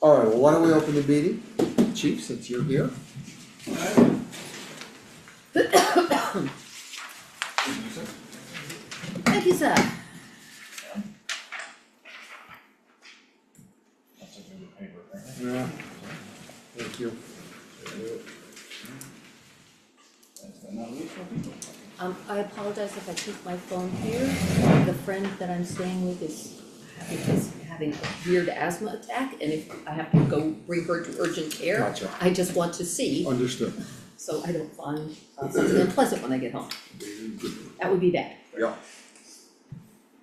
Alright, well, why don't we open the meeting, Chief, since you're here? Thank you, sir. That's a good paper, right? Yeah. Thank you. That's not least for people. I apologize if I keep my phone here. The friend that I'm staying with is having a weird asthma attack, and if I have to go bring her to urgent care, Gotcha. I just want to see, Understood. so I don't find something unpleasant when I get home. That would be bad. Yeah.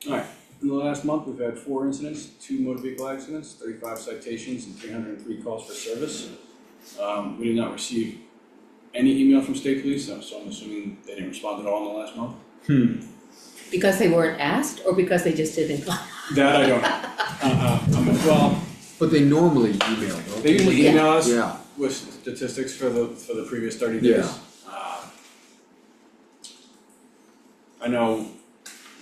Alright, in the last month, we've had 4 incidents, 2 motor vehicle accidents, 35 citations, and 303 calls for service. We did not receive any email from state police, so I'm assuming they didn't respond at all in the last month. Because they weren't asked, or because they just didn't? That I don't know. Well, But they normally email, don't they usually Yeah. email us Yeah, with statistics for the previous 30 days. Yeah. I know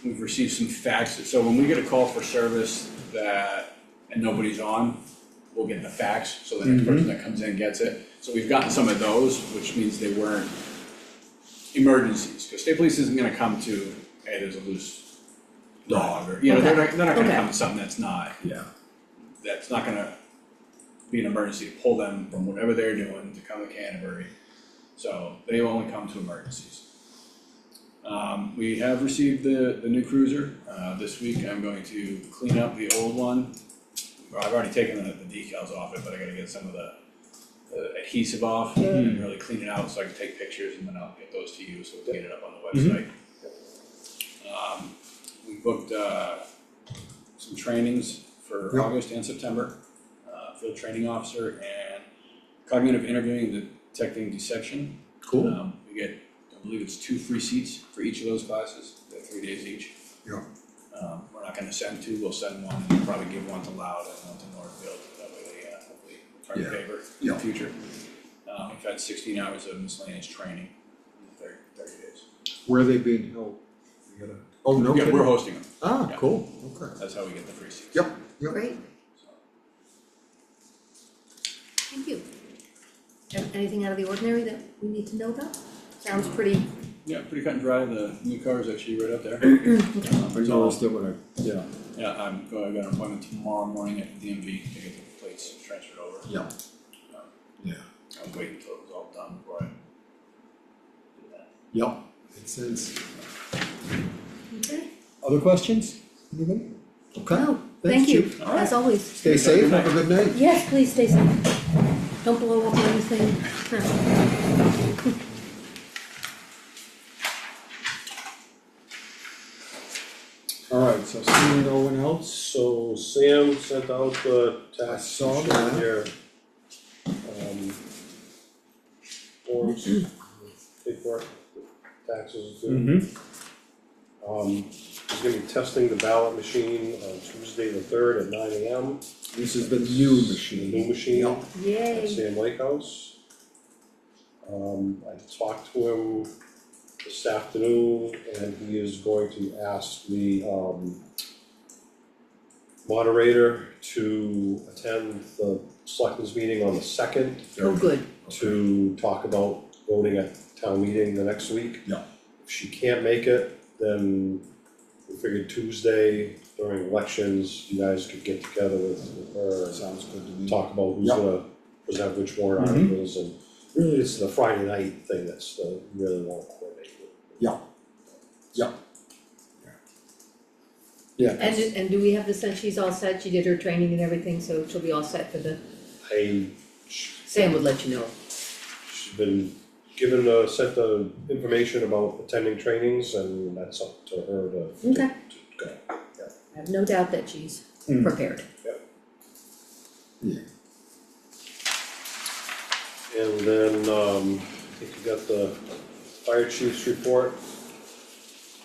we've received some faxes, so when we get a call for service and nobody's on, we'll get the fax, so the next person that comes in gets it. So we've gotten some of those, which means they weren't emergencies, because state police isn't gonna come to, hey, there's a loose dog, or, they're not gonna Okay. come to something that's not gonna be an emergency, to pull them from whatever they're doing to come to Canterbury. So they only come to emergencies. We have received the new cruiser. This week I'm going to clean up the old one. Well, I've already taken the decals off it, but I gotta get some of the adhesive off and really clean it out so I can take pictures, and then I'll get those to you so we can get it up on the website. We booked some trainings for Yep. August and September. Field training officer and cognitive interviewing and detecting deception. cool. We get, I believe it's 2 free seats for each of those classes. They're 3 days each. Yeah. We're not gonna send 2, we'll send 1, and we'll probably give 1 to Loud and 1 to Northfield, that way they hopefully return the Yeah. favor in Yeah. the future. We've had 16 hours of miscellaneous training in 30 days. Where are they being held? You gotta, oh, no Yeah, kidding? we're hosting them, Ah, Yeah. cool, okay. that's how we get the free seats. Yep, yep. Great, So, thank you. Anything out of the ordinary that we need to know about? Sounds pretty, Yeah, pretty cut and dry, the new car is actually right up there. I It's all- noticed it when I, yeah, Yeah, I got an appointment tomorrow morning at the DMV to get the plates transferred over. yeah, yeah, I was waiting until it was all done before I did that. yep, makes sense. okay, Other questions? Anybody? Okay. no, Thanks, thank you, Chief. as always. Stay safe, have a good night. Yes, please stay safe. Don't blow up anything. Alright, so seeing no one else, So Sam sent out the I tax saw sheet that. here. Forms, paperwork, taxes due. He's gonna be testing the ballot machine on Tuesday the 3rd at 9 AM. this is the new The machine. new machine Yeah. at Yay, Sam Lake House. I talked to him this afternoon, and he is going to ask the moderator to attend the selectmen's meeting on the 2nd oh, good, to talk about voting at town meeting the next week. Yeah. If she can't make it, then we figured Tuesday during elections, you guys could get together with her and Sounds good to me. talk about who's Yeah. gonna present which warrant Mhm. articles, and really it's the Friday night thing that's the really long coordinate with. Yeah. Yeah. and do we have the sense she's all set, she did her training and everything, so she'll be all set for the, Sam would let you know. She's been given, sent the information about attending trainings, and that's up to her to Okay. go. I have no doubt that she's prepared. Yeah. And then, I think you got the fire chief's report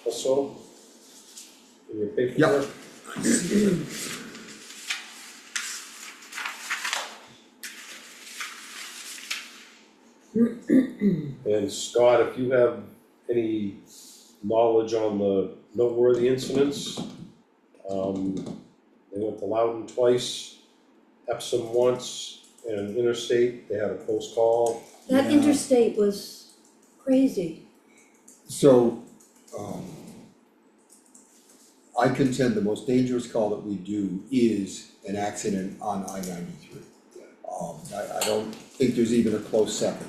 also in your paperwork. And Scott, if you have any knowledge on the noteworthy incidents, they went to Loudon twice, Epsom once, and Interstate, they had a close call. That Yeah. interstate was crazy. So, I contend the most dangerous call that we do is an accident on I-93. I don't think there's even a close second.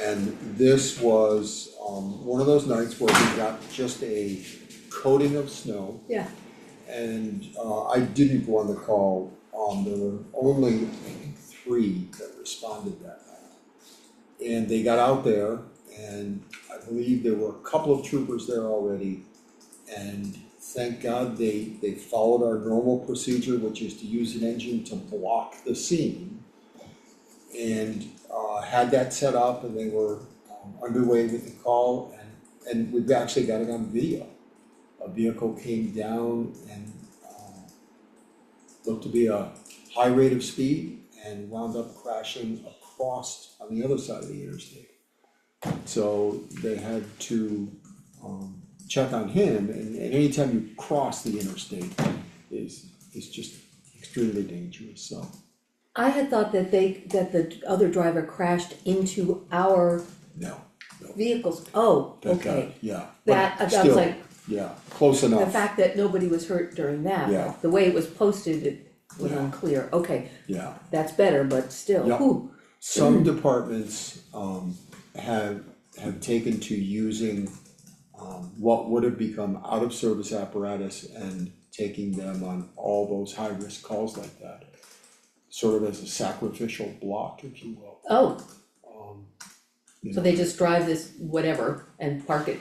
And this was, one of those nights where we got just a coating of snow. Yeah. And, I didn't go on the call, there were only, I think, 3 that responded that night. And they got out there, and I believe there were a couple of troopers there already. And thank God they followed our normal procedure, which is to use an engine to block the scene. And had that set up, and they were underway with the call, and we've actually got it on video. A vehicle came down and looked to be a high rate of speed and wound up crashing across on the other side of the interstate. So they had to check on him, and anytime you cross the interstate is just extremely dangerous, so. I had thought that the other driver crashed into our No, vehicles. Oh, that guy, okay. yeah, That, but I was still, like, yeah, close the enough, fact that nobody was hurt during that, Yeah. the way it was posted, it was Yeah. unclear. Okay, yeah. that's better, but still, Yeah. whew. Some departments have taken to using what would have become out of service apparatus and taking them on all those high risk calls like that. Sort of as a sacrificial block, if you will. Oh, You so know, they just drive this whatever and park it.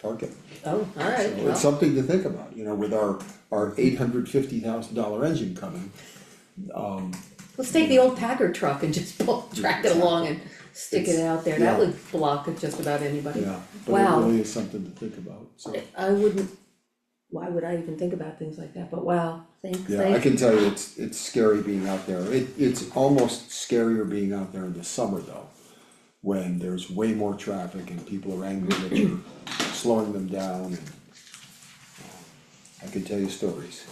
park it. Oh, alright, So well, it's something to think about, you know, with our $850,000 engine coming. let's take the old Packard truck and just drag it along and stick it out there. That Yeah. would block just about anybody. Yeah, but Wow. it really is something to think about, so. I wouldn't, why would I even think about things like that, but wow, thank Yeah, I can tell you, it's scary being out there. It's almost scarier being out there in the summer though, when there's way more traffic and people are angry that you're slowing them down, and I can tell you stories.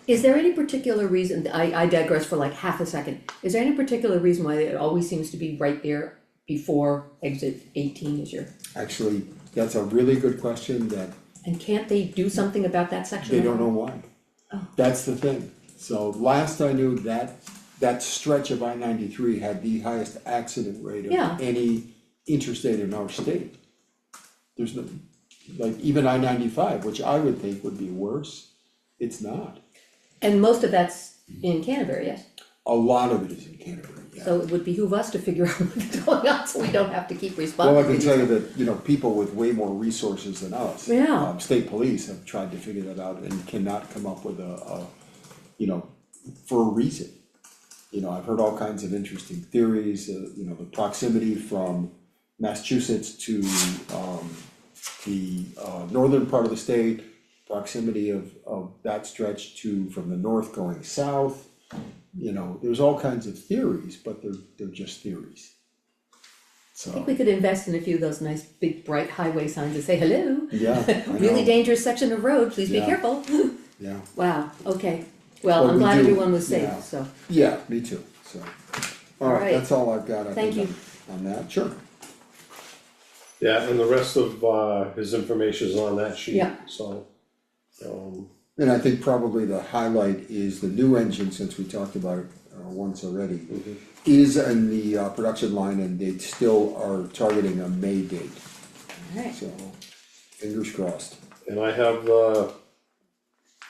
Is there any particular reason, I digress for like half a second, is there any particular reason why it always seems to be right there before exit 18 is your, Actually, that's a really good question that and can't they do something about that section? they don't know why. Oh. That's the thing. So last I knew, that stretch of I-93 had the highest accident rate Yeah. of any interstate in our state. There's no, like even I-95, which I would think would be worse, it's not. And most of that's in Canterbury, yes, A lot of it is in Canterbury, yeah. so it would behoove us to figure out what's going on, so we don't have to keep Well, responding. I can tell you that, you know, people with way more resources than us. Yeah. State police have tried to figure that out and cannot come up with a, you know, for a reason. You know, I've heard all kinds of interesting theories, you know, the proximity from Massachusetts to, the, northern part of the state, proximity of that stretch to, from the north going south. You know, there's all kinds of theories, but they're just theories. I So, think we could invest in a few of those nice big bright highway signs that say, hello, yeah, I really know. dangerous section of road, please be Yeah. careful. Yeah, Wow, okay, well, Well, I'm we glad do- everyone was safe, yeah. so, yeah, me too, so. Alright, Alright. that's all I've got, I Thank think, on that, sure. Yeah, and the rest of his information is on that sheet, Yeah. so. And I think probably the highlight is the new engine, since we talked about it once already, is in the production line, and they still are targeting a May date, alright, so fingers crossed. And I have the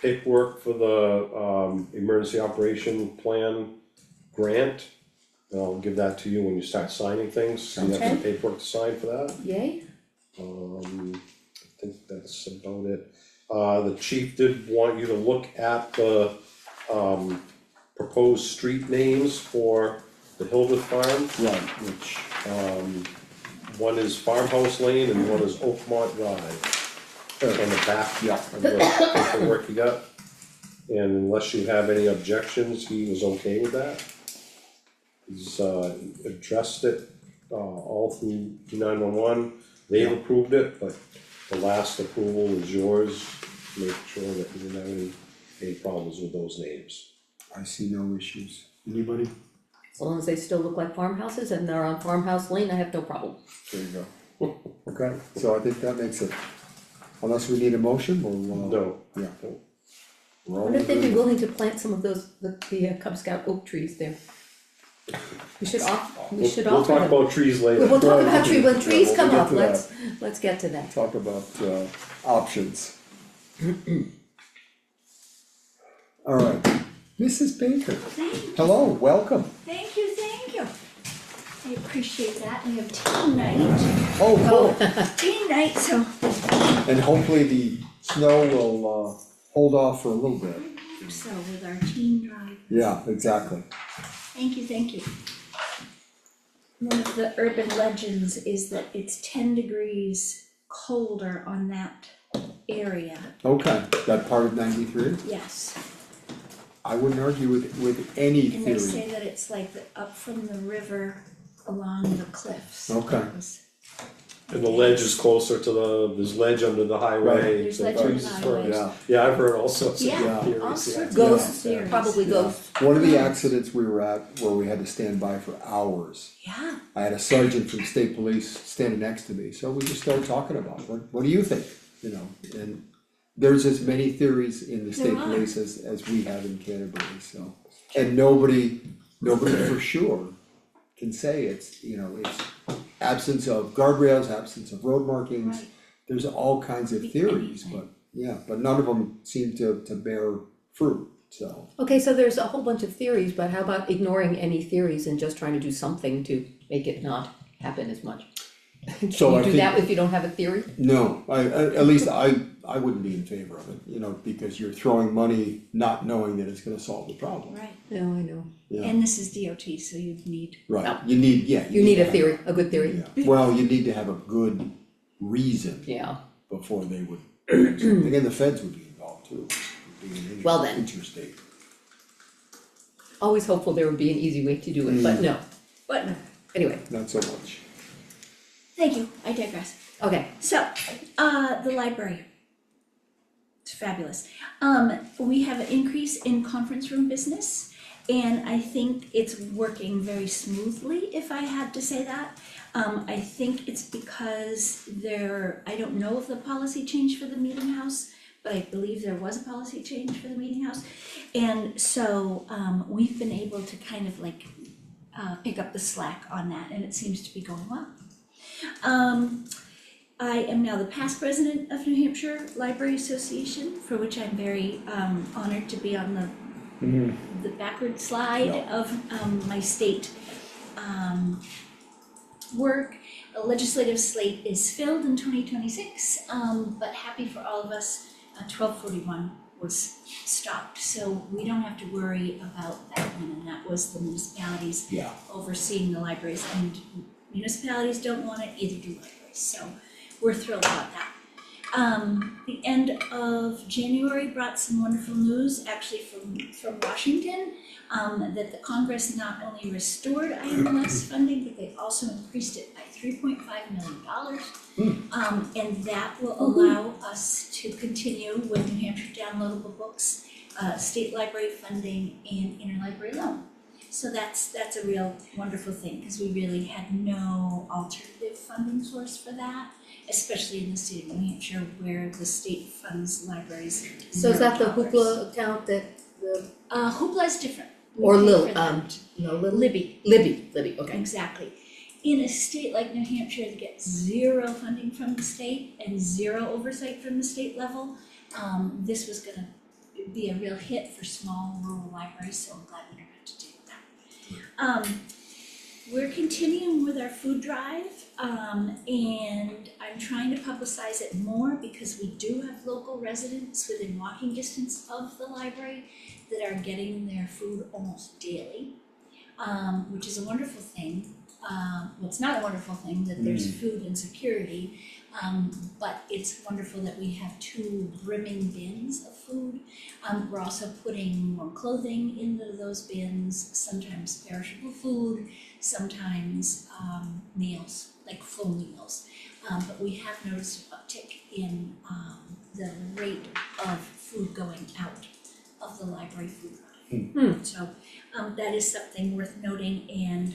paperwork for the emergency operation plan grant. And I'll give that to you when you start signing things, so you have some Okay. paperwork to sign for that. yay, I think that's about it. The chief did want you to look at the proposed street names for the Hildreth Farm. Right, which, One is Farmhouse Lane and one is Oakmont Drive. On the back Yeah. of the paperwork you got. And unless you have any objections, he was okay with that. He's addressed it all through 911. They've approved it, but the last approval is yours. Make sure that you didn't have any problems with those names. I see no issues. Anybody? As long as they still look like farmhouses and they're on Farmhouse Lane, I have no problem. There you go. Okay, so I think that makes it, unless we need a motion, we'll, No. yeah. No. We're I all wonder if they'd be agreed. willing to plant some of those, the Cub Scout oak trees there. We should We'll offer talk them. about trees later. We'll talk about Right, when trees we'll come get up, to that. let's get to that. Talk about, options. All right, Mrs. Baker, hello, welcome. Thank you, thank you. I appreciate that. We have teen night, Oh, cool. teen night, so And hopefully the snow will, hold off for a little bit. with our teen drive. Yeah, exactly. Thank you, thank you. One of the urban legends is that it's 10 degrees colder on that area. Okay, that part of 93? Yes. I wouldn't argue with any And they theory. say that it's like up from the river along the cliffs. Okay. It was- And the ledge is closer to there's ledge under the highway. There's so ledge under trees the is further. highway. Yeah, Yeah, I've heard all sorts of Yeah, theories, all yeah. sorts of Ghosts, theories. probably yeah. ghosts. One of the accidents we were at where we had to stand by for hours, Yeah, I had a sergeant from state police standing next to me, so we just started talking about, what do you think? You know, and there's as many theories in the state There are. police as we have in Canterbury, so. And nobody for sure can say it's, you know, it's absence of guardrails, absence of road markings. right. There's all kinds of Could be theories, anything. but, yeah, but none of them seem to bear fruit, so. Okay, so there's a whole bunch of theories, but how about ignoring any theories and just trying to do something to make it not happen as much? So I Can you do think- that if you don't have a theory? No, at least I wouldn't be in favor of it, you know, because you're throwing money not knowing that it's gonna solve the problem. right. No, I know. Yeah, And this is DOT, so you'd need, right, you need, yeah. You need to a have- theory, a good theory, Yeah, well, you need to have a good reason yeah. before they would, again, the feds would be involved too, being an Well then. interstate. Always hopeful there would be an easy way to do it, but no, but no, anyway, Not so much. thank you, I digress. okay. So, the library. It's fabulous. We have an increase in conference room business, and I think it's working very smoothly, if I had to say that. I think it's because I don't know of the policy change for the meeting house, but I believe there was a policy change for the meeting house. And so, we've been able to kind of like, pick up the slack on that, and it seems to be going well. I am now the past president of New Hampshire Library Association, for which I'm very honored to be on the backward slide Yeah. of my state work. The legislative slate is filled in 2026, but happy for all of us, 1241 was stopped, so we don't have to worry about that one, and that was the municipalities Yeah, overseeing the libraries, and municipalities don't want it, either do libraries, so we're thrilled about that. The end of January brought some wonderful news, actually from Washington, that the Congress not only restored IMLS funding, but they also increased it by $3.5 million. And that will allow us to continue with New Hampshire downloadable books, state library funding, and interlibrary loan. So that's a real wonderful thing, because we really had no alternative funding source for that, especially in the state of New Hampshire where the state funds libraries. So is that the $0. Hoopla account that the, Hoopla is different. We or pay Lil, for that. no, Lil? Libby, Libby, okay. exactly. In a state like New Hampshire that gets zero funding from the state and zero oversight from the state level, this was gonna be a real hit for small rural libraries, so I'm glad we don't have to deal with that. We're continuing with our food drive, and I'm trying to publicize it more because we do have local residents within walking distance of the library that are getting their food almost daily, which is a wonderful thing. Well, it's not a wonderful thing that there's food insecurity, but it's wonderful that we have 2 brimming bins of food. We're also putting more clothing into those bins, sometimes perishable food, sometimes meals, like full meals. But we have noticed an uptick in the rate of food going out of the library food drive. So, that is something worth noting, and,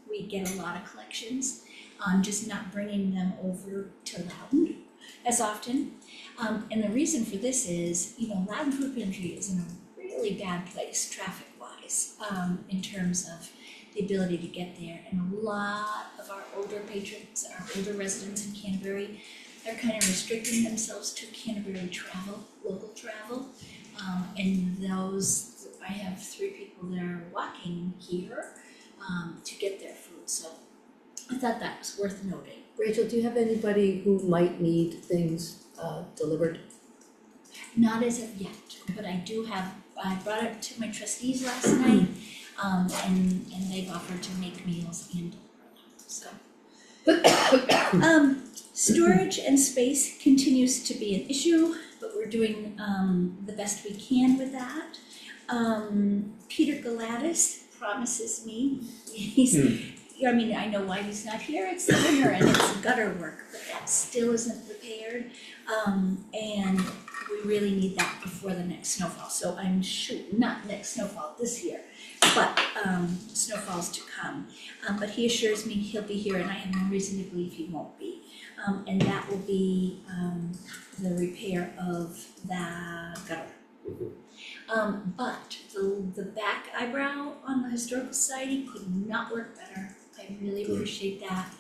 we get a lot of collections on just not bringing them over to Loudon as often. And the reason for this is, Loudon Food Pantry is in a really bad place traffic-wise, in terms of the ability to get there. And a lot of our older patrons, our older residents in Canterbury, are kind of restricting themselves to Canterbury travel, local travel. And those, I have 3 people that are walking here, to get their food, so I thought that was worth noting. Rachel, do you have anybody who might need things delivered? Not as of yet, but I brought it to my trustees last night, and they've offered to make meals and deliver them, so. Storage and space continues to be an issue, but we're doing, the best we can with that. Peter Galatis promises me, I know why he's not here, it's the winter and it's gutter work, but that still isn't repaired. And we really need that before the next snowfall, so I'm not next snowfall this year, but, snowfalls to come. But he assures me he'll be here, and I have no reason to believe he won't be. And that will be, the repair of the gutter. But the back eyebrow on the Historical Society could not work better. I really appreciate that.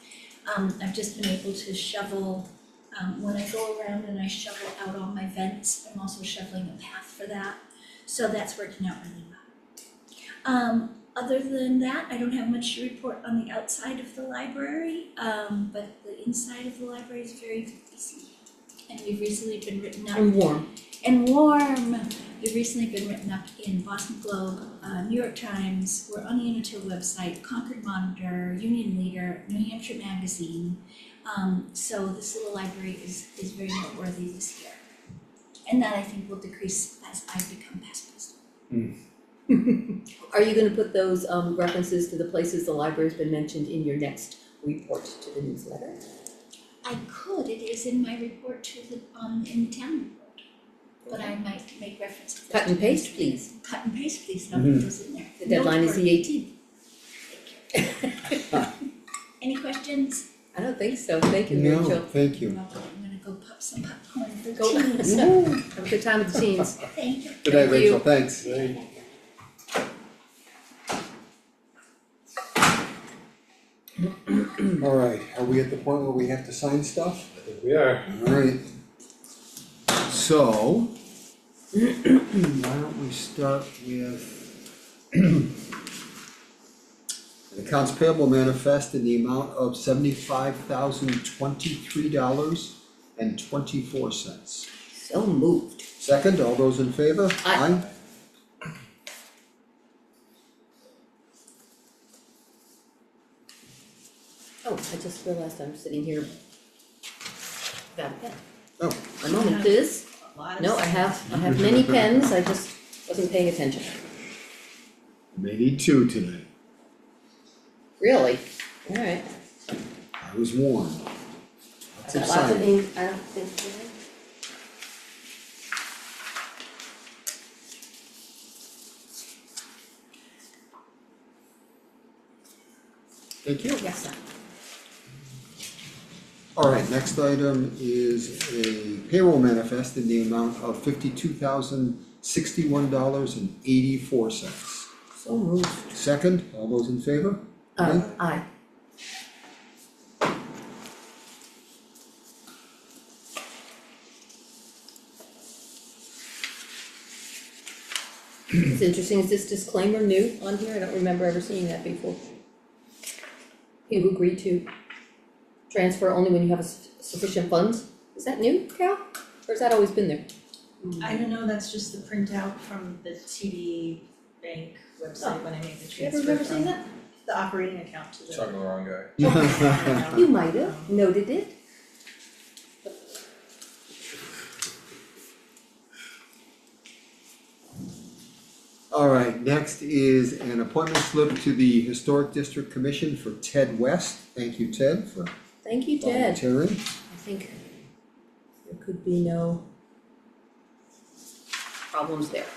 I've just been able to shovel, when I go around and I shovel out all my vents, I'm also shoveling a path for that. So that's working out really well. Other than that, I don't have much to report on the outside of the library, but the inside of the library is very busy. And we've recently been written up. And warm. And warm. We've recently been written up in Boston Globe, New York Times, we're on the Unitil website, Concord Monitor, Union Leader, New Hampshire Magazine. So this little library is very noteworthy this year. And that I think will decrease as I become past president. Are you gonna put those references to the places the library's been mentioned in your next report to the newsletter? I could, it is in my report to the, in the town report. But I might make references. Cut and paste, please. Cut and paste, please, nothing goes in there. The deadline is the 18th. Thank you. Any questions? I don't think so, thank you, No, Rachel. thank you. Well, I'm gonna go pop some popcorn for the Go. teens. Have a good time with the teens. Thank you. Good night, Thank you. Rachel, thanks. All right, are we at the point where we have to sign stuff? We are. All right. So, why don't we start with an accounts payable manifest in the amount of $75,023.24. So moved. Second, all those in favor? Aye. Oh, I just realized I'm sitting here without a pen. Oh, A moment, please. No, I have many pens, I just wasn't paying attention. may need 2 tonight. Really? Alright. I was warned. Lots of Lots of signing. ink, I don't think so. Thank you. Yes, sir. All right, next item is a payroll manifest in the amount of $52,061.84. So moved. Second, all those in favor? Aye. It's interesting, is this disclaimer new on here? I don't remember ever seeing that before. He who agreed to transfer only when you have sufficient funds. Is that new, Cal? Or has that always been there? I don't know, that's just the printout from the TD Bank website when I made the You ever transfer remember seeing from that? the operating account to the. Talking to the wrong guy. You might have noted it. All right, next is an appointment slip to the Historic District Commission for Ted West. Thank you, Ted, for Thank you, Ted. volunteering. I think there could be no problems there.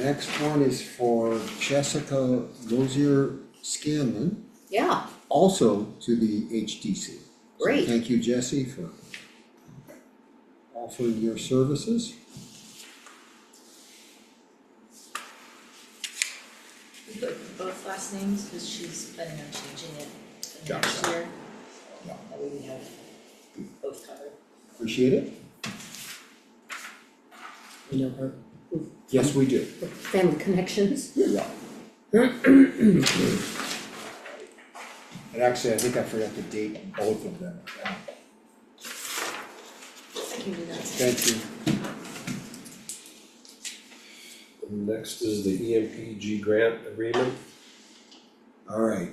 next one is for Jessica Lozier Scanlon, Yeah, also to the HTC. So Great. thank you, Jesse, for offering your services. We put both last names because she's planning on changing it for the Yeah. next year. Yeah. That way we have both covered. Appreciate it. you know her, Yes, we do. her family connections. Yeah. And actually, I think I forgot to date both of them. I can do that. Thank you. Next is the EMPG grant agreement. All right,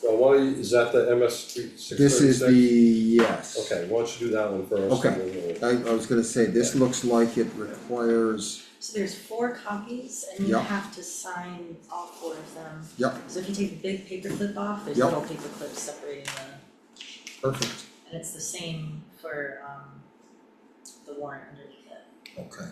Is that the MS 636? this is the, yes. Okay, why don't you do that one first? Okay. and then we'll- I was gonna say, this looks like it requires, So there's 4 copies and you Yep. have to sign all 4 of them. Yep. So if you take the big paper clip off, there's Yep. little paper clips separating perfect, and it's the same for the warrant underneath it. okay.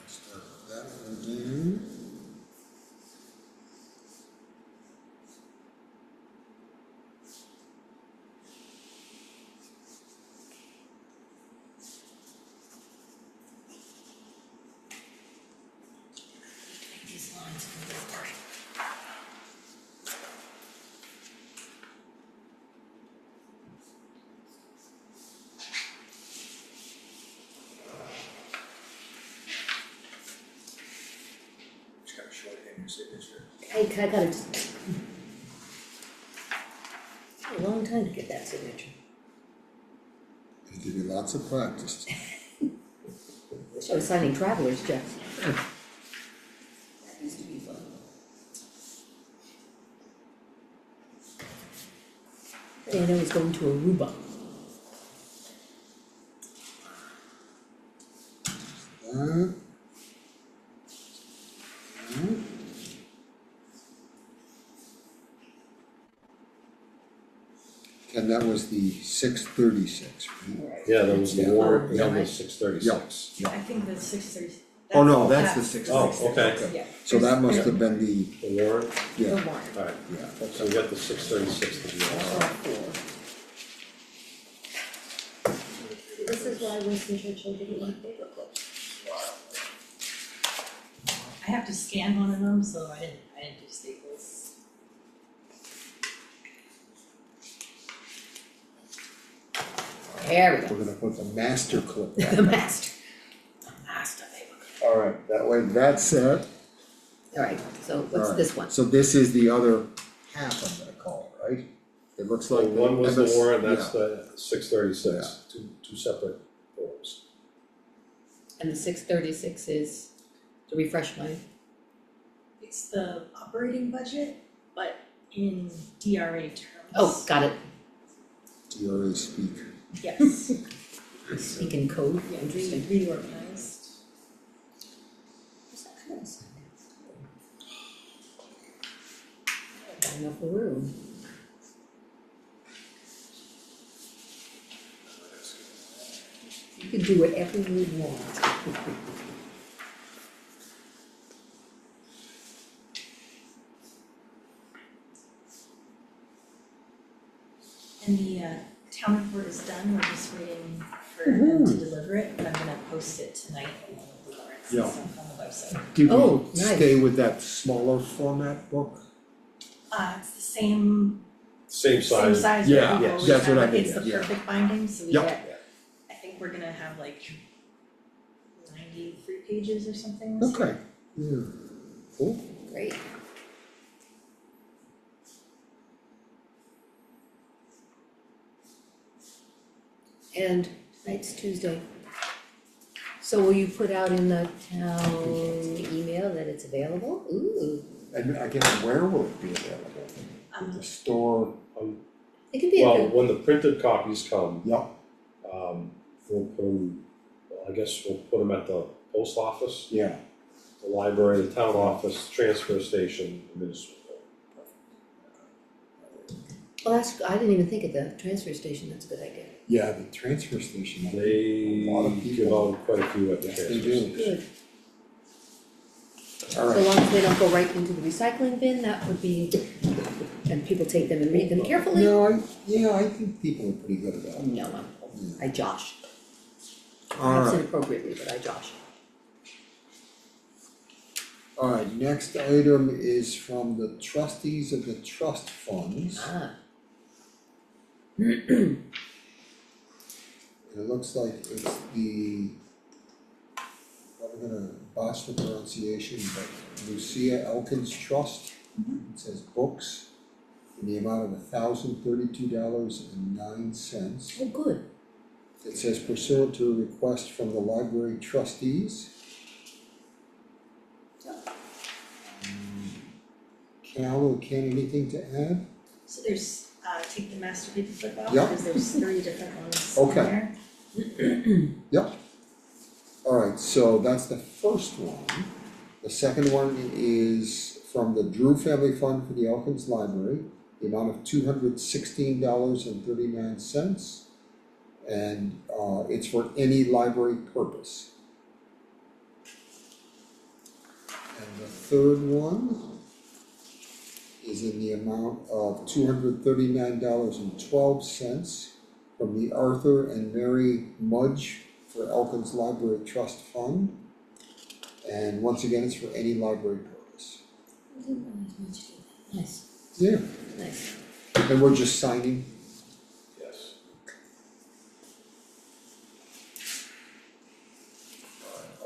Start with that one in. These lines can be blurry. Just gotta shorthand your signature. I gotta just. A long time to get that signature. It'll give you lots of practice. Wish I was signing travelers checks. That used to be fun. I didn't know he's going to Aruba. That. And that was the 636, right? Yeah, there was the Yeah. warrant, and Yeah. then the 636. Yeah. I think the 630. Oh, no, that's the 636. Oh, okay. Yeah. So that must have been the, The warrant, The yeah, warrant. alright, yeah, so we got the 636 to do. That's all four. This is why Winston Churchill didn't like paper clips. I have to scan one of them, so I didn't do staples. There we go. we're gonna put the master clip The down. master. The master paper clip. Alright, that way that's set. Alright, so what's Alright, this one? So this is the other half, I'm gonna call it, right? It looks So like the one was the MS warrant, that's yeah. the 636, two separate forms. And the 636 is, to refresh my, It's the operating budget, but in DRA terms. oh, got it, DRA speak. Yes, speaking code, yeah, interesting. reorganized. What's that kind of sound? Got enough room. You can do whatever you want. And the town report is done, we're just waiting for them to deliver it, but I'm gonna post it tonight along with the warrants and Yeah. stuff on the website. Did Oh, we nice. stay with that smaller format book? It's the same Same same size, size Yeah, that we've yeah, always that's what had, I but it's mean, the yeah. perfect binding, so we Yep. get, I think we're gonna have like 93 pages or something this year. Okay, yeah, cool. Great. And tonight's Tuesday. So will you put out in the town email that it's available? Ooh, And again, where will it be available? The store, it can be a well, good, when the printed copies come, yep, we'll put them, well, I guess we'll put them at the post office. yeah, the library, the town office, transfer station, municipal. Oh, I didn't even think of the transfer station, that's a good idea. Yeah, the transfer station, a lot of They give people. out quite a few at the Yes, transfer they do. station. Good. So Alright, long as they don't go right into the recycling bin, that would be, and people take them and read them carefully. no, I think people are pretty good at that. No, I josh, perhaps Alright, inappropriately, but I josh. alright, next item is from the trustees of the trust funds. Ah. It looks like it's the, I'm gonna botch the pronunciation, but Lucia Elkins Trust. It says books in the amount of $1,032.09. Oh, good. It says pursuant to a request from the library trustees. Cal or Ken, anything to add? So there's, take the master paperclip off, Yeah. because there's 3 different ones in Okay. there. Alright, so that's the first one. The second one is from the Drew Family Fund for the Elkins Library, the amount of $216.39. And it's for any library purpose. And the third one is in the amount of $239.12 from the Arthur and Mary Mudge for Elkins Library Trust Fund. And once again, it's for any library purpose. I didn't realize much did that. Nice, Yeah, nice. and we're just signing. Yes.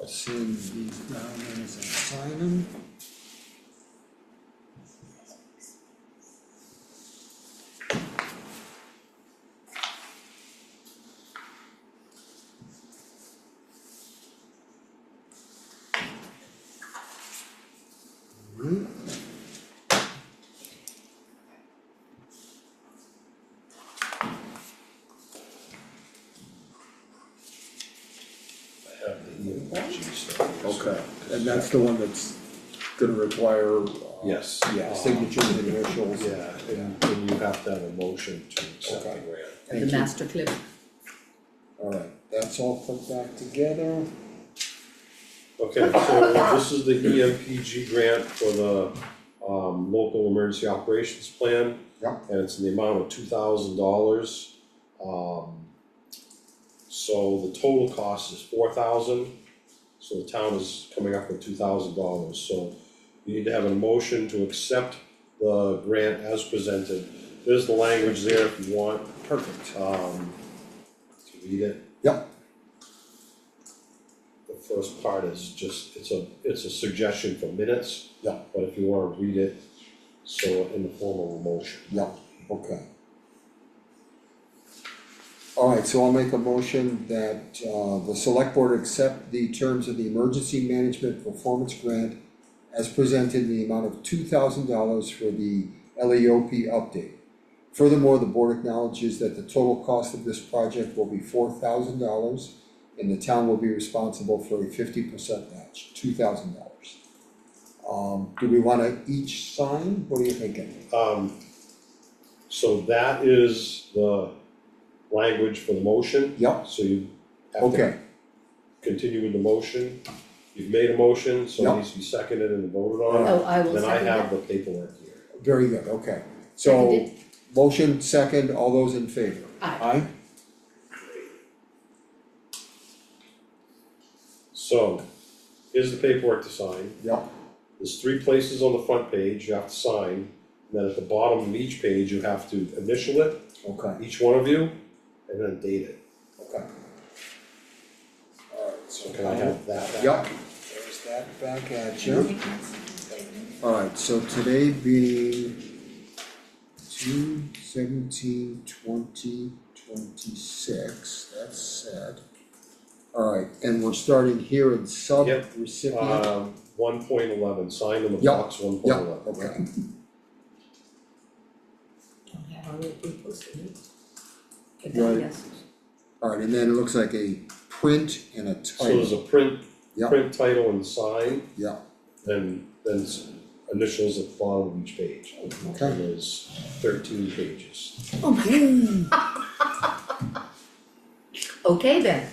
I'll send these down as I sign them. I have the EMG stuff. Okay, and that's the one that's gonna require, Yes. yeah, signatures and initials. Yeah, and you have to have a motion to accept the Okay. grant. Thank The you. master clip. Alright, that's all put back together. Okay, so this is the EMPG grant for the local emergency operations plan. Yeah. And it's in the amount of $2,000. So the total cost is $4,000, so the town is coming up with $2,000. So you need to have a motion to accept the grant as presented. There's the language there if you want, Perfect. to read it. Yep. The first part is just, it's a suggestion for minutes. Yeah. But if you wanna read it, so in the form of a motion. Yeah, okay. Alright, so I'll make a motion that the select board accept the terms of the emergency management performance grant as presented in the amount of $2,000 for the LEOP update. Furthermore, the board acknowledges that the total cost of this project will be $4,000 and the town will be responsible for a 50% match, $2,000. Do we wanna each sign? What are you thinking? So that is the language for the motion. Yep, So you have to okay, continue with the motion. You've made a motion, so it Yep. needs to be seconded and voted on. Oh, I will Then I second have that. the paperwork here. very good, okay. So, Seconded. motion second, all those in favor? Aye. Aye? So, here's the paperwork to sign. Yep, There's 3 places on the front page you have to sign. And then at the bottom of each page, you have to initial it, okay, each one of you, and then date it. okay. Alright, So can I have that back? Yep, there's that back at you. Alright, so today being 2/17/2026, that's set. Alright, and we're starting here in sub Yep. recipient. 1.11, sign in the Yep. box 1.11. Yep, okay, Don't have our little blue post-it note. But Right. then, yes, alright, and then it looks like a print and a So there's title, a print, Yep. print title and sign, yeah, then initials at the bottom of each page. Okay. And there's 13 pages. Oh my. Okay then,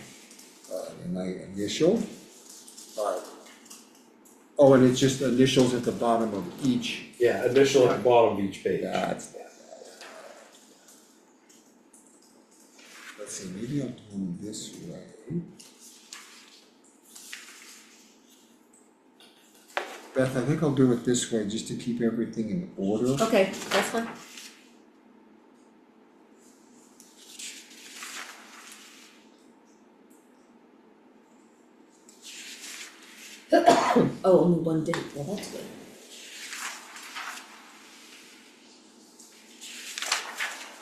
And I initial. Alright. Oh, and it's just initials at the bottom of each. Yeah, initial at the bottom of each page. That's not bad. Let's see, maybe I'll do them this way. Beth, I think I'll do it this way, just to keep everything in order. okay, that's fine. Oh, only one date, well, that's good.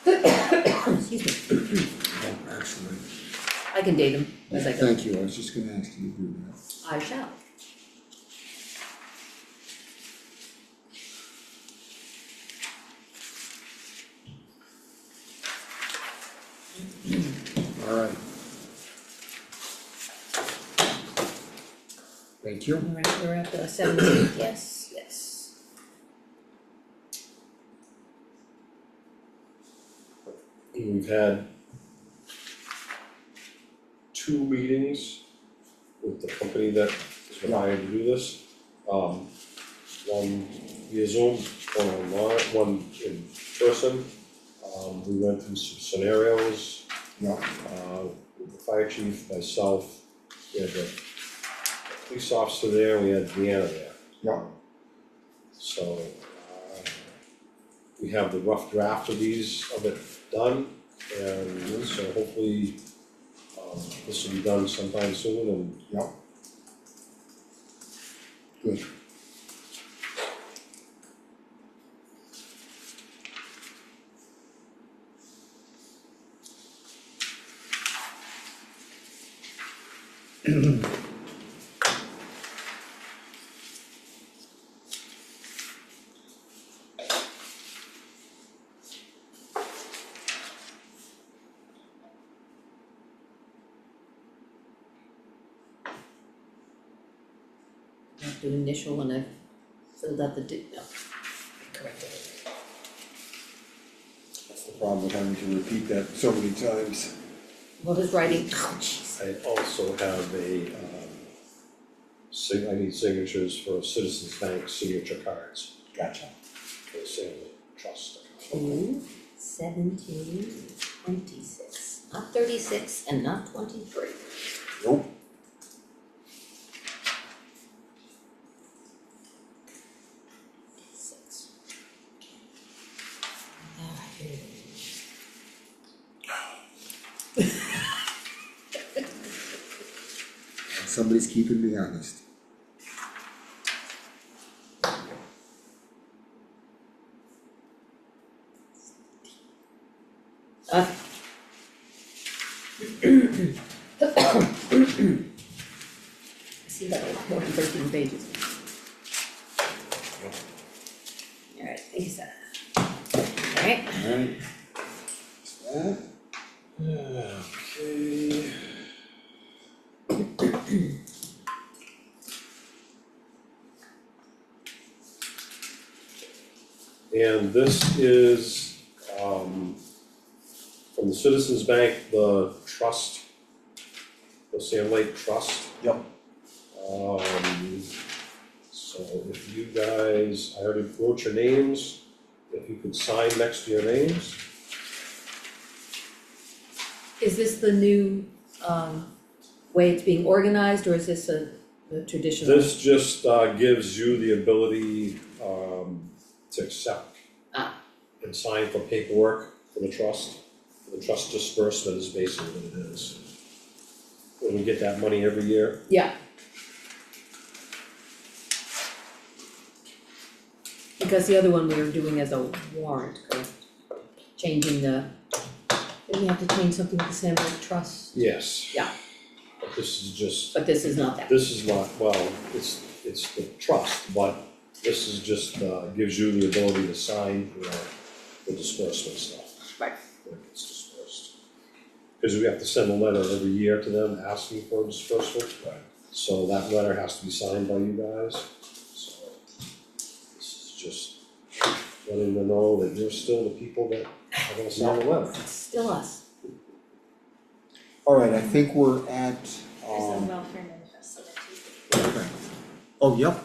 Excuse me, Oh, actually, I can date them as I go. thank you, I was just gonna ask you to do that. I shall. Alright. Thank you. Alright, we're at the 17th, yes, yes. We've had 2 meetings with the company that is been hired to do this. One via Zoom, one online, one in person. We went through some scenarios, Yeah, with the fire chief, myself, we had the police officer there, we had Deanna there. yeah, So, we have the rough draft of it done, and so hopefully, this will be done sometime soon, and yeah. Good. I have to initial when I filled out the no, corrected it. That's the problem with having to repeat that so many times. What is writing? Oh jeez. I also have I need signatures for Citizens Bank signature cards, Gotcha. for the sale of trust. 1726, not 36 and not 23. Nope. Six. Alright, here it is. Somebody's keeping me honest. I see that like more than 13 pages. Alright, thank you, sir. Alright, Alright. That. Okay. And this is, from the Citizens Bank, the trust, the Sand Lake Trust. Yep. So if you guys, I already wrote your names, if you could sign next to your names. is this the new way it's being organized, or is this the traditional? This just gives you the ability to accept and sign for paperwork for the trust. The trust disbursement is basically what it is. When we get that money every year. Yeah. Because the other one we were doing as a warrant, correct? Changing the, didn't we have to change something with the Sand Lake Trust? Yes. Yeah. But this is just, But this is not that. this is not, well, it's the trust, but this is just gives you the ability to sign for the disbursement stuff. Right. When it gets dispersed. Cause we have to send a letter every year to them asking for a disbursement. Right. So that letter has to be signed by you guys, so. just letting them know that you're still the people that are gonna sign the letter. It's still us. Alright, I think we're at, There's a welfare manifesto that too. okay. Oh, yep.